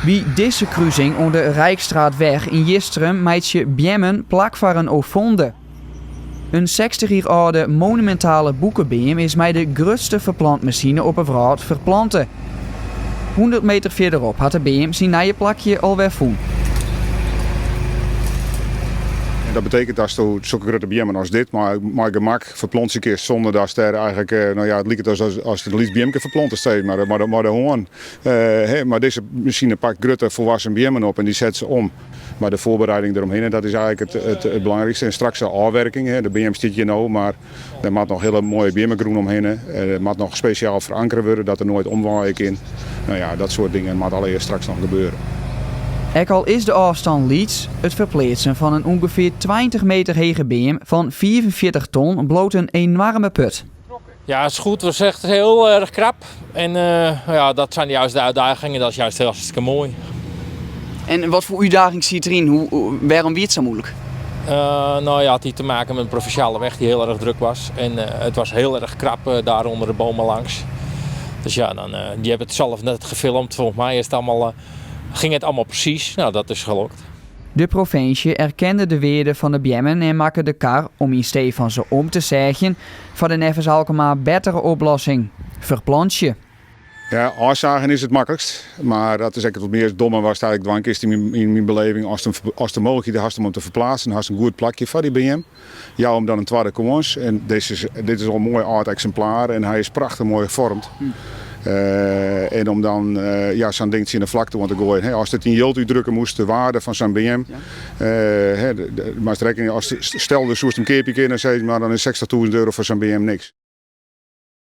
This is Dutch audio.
Bij deze kruising onder de Rijkstraatweg in Jisteren meid je Bjemmen plak voor een ofonde. Een 60 jaar oude monumentale boekenbeam is met de grootste verplantmachine op een wereld verplanten. 100 meter verderop had de beam zijn nieuwe plakje alweer voen. Dat betekent dat je zulke grote bjemmen als dit, maar gemak verplant je keer zonder dat je er eigenlijk, het lijkt als je de liefst bjemke verplanten steeds, maar de hoorn. Maar deze machine pakt grote volwassen bjemmen op en die zet ze om. Maar de voorbereiding eromheen, dat is eigenlijk het belangrijkste. En straks de afwerking, de BM zit je nou, maar er moet nog hele mooie bjemmengroen omheen. Er moet nog speciaal verankerd worden, dat er nooit omwaaien kan. Dat soort dingen moet allereerst straks nog gebeuren. Ook al is de afstand liets, het verplaatsen van een ongeveer 20 meter hoge beam van 44 ton bloot een enorme put. Ja, het is goed. Het was echt heel erg krap. En dat zijn juist de uitdagingen. Dat is juist heel hartstikke mooi. En wat voor uitdaging ziet erin? Waarom werd het zo moeilijk? Het had te maken met een provinciale weg die heel erg druk was. En het was heel erg krap daar onder de bomen langs. Dus je hebt het zelf net gefilmd. Volgens mij ging het allemaal precies. Nou, dat is gelukt. De provincie erkende de waarde van de bjemmen en maakte de kar, om in Stefan ze om te zeggen, voor de Neves Alkema betere oplossing. Verplantje. Ja, afzagen is het makkelijkst, maar dat is eigenlijk wat meer domme was eigenlijk dwankist in mijn beleving. Als de mogelijkheid is om te verplaatsen, dan had een goed plakje voor die BM. Ja, om dan een tweede commons. En dit is al een mooi oud exemplaar en hij is prachtig mooi gevormd. En om dan zo'n ding in de vlakte te gooien. Als het in Jilt uitdrukken moest, de waarde van zo'n BM. Maar rekening, stel de soest een keerpje in, dan is €60.000 voor zo'n BM niks.